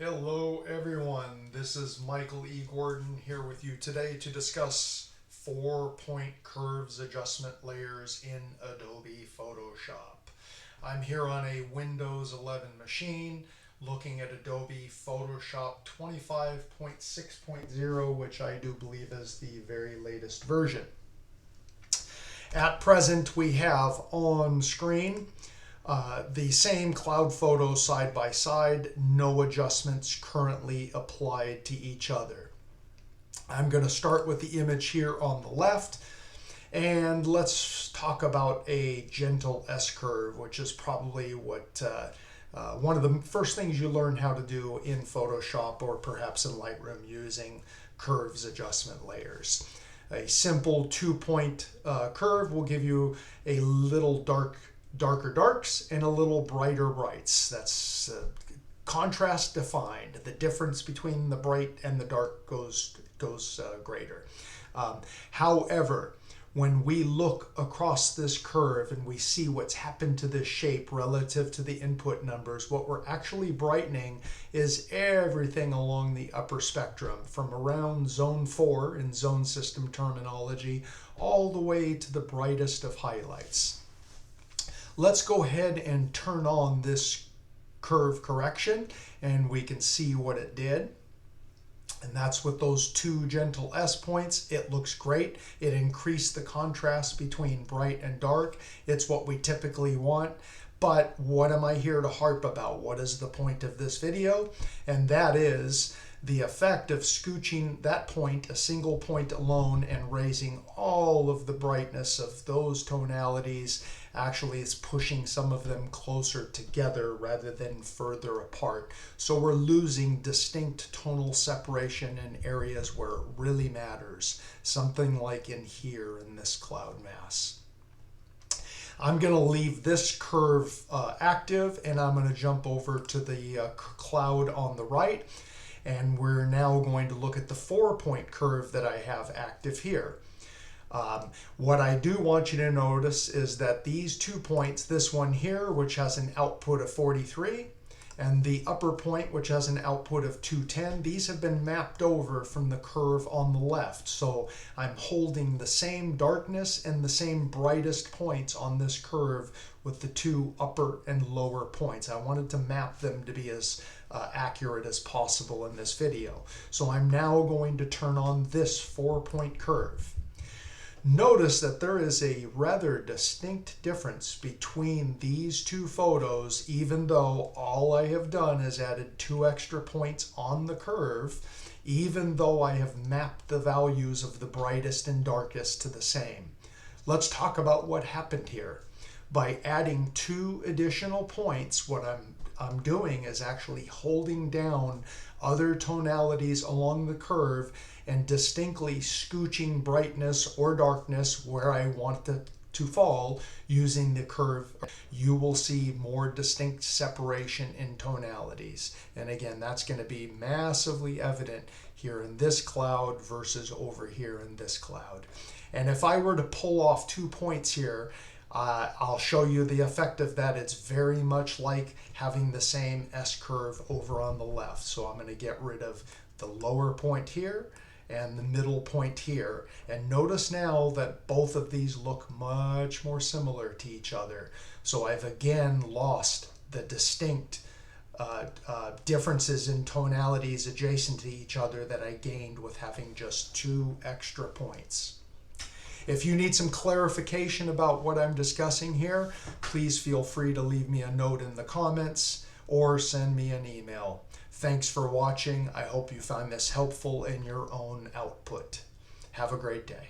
Hello everyone, this is Michael E. Gordon here with you today to discuss 4-point curves adjustment layers in Adobe Photoshop. I'm here on a Windows 11 machine looking at Adobe Photoshop 25.6.0, which I do believe is the very latest version. At present we have on screen the same cloud photos side by side, no adjustments currently applied to each other. I'm going to start with the image here on the left, and let's talk about a gentle S-curve, which is probably what one of the first things you learn how to do in Photoshop or perhaps in Lightroom using curves adjustment layers. A simple 2-point curve will give you a little darker darks and a little brighter brights. That's contrast defined. The difference between the bright and the dark goes greater. However, when we look across this curve and we see what's happened to this shape relative to the input numbers, what we're actually brightening is everything along the upper spectrum, from around zone 4 in zone system terminology all the way to the brightest of highlights. Let's go ahead and turn on this curve correction and we can see what it did. And that's with those two gentle S points. It looks great. It increased the contrast between bright and dark. It's what we typically want. But what am I here to harp about? What is the point of this video? And that is the effect of scooching that point, a single point alone, and raising all of the brightness of those tonalities actually is pushing some of them closer together rather than further apart. So we're losing distinct tonal separation in areas where it really matters, something like in here in this cloud mass. I'm going to leave this curve active, and I'm going to jump over to the cloud on the right, and we're now going to look at the 4-point curve that I have active here. What I do want you to notice is that these 2 points, this one here, which has an output of 43, and the upper point, which has an output of 210, these have been mapped over from the curve on the left. So I'm holding the same darkness and the same brightest points on this curve with the 2 upper and lower points. I wanted to map them to be as accurate as possible in this video. So I'm now going to turn on this 4-point curve. Notice that there is a rather distinct difference between these two photos, even though all I have done is added 2 extra points on the curve, even though I have mapped the values of the brightest and darkest to the same. Let's talk about what happened here. By adding 2 additional points, what I'm doing is actually holding down other tonalities along the curve and distinctly scooching brightness or darkness where I want it to fall using the curve. You will see more distinct separation in tonalities. And again, that's going to be massively evident here in this cloud versus over here in this cloud. And if I were to pull off 2 points here, I'll show you the effect of that. It's very much like having the same S-curve over on the left. So I'm going to get rid of the lower point here and the middle point here. And notice now that both of these look much more similar to each other. So I've again lost the distinct differences in tonalities adjacent to each other that I gained with having just 2 extra points. If you need some clarification about what I'm discussing here, please feel free to leave me a note in the comments or send me an email. Thanks for watching. I hope you found this helpful in your own output. Have a great day.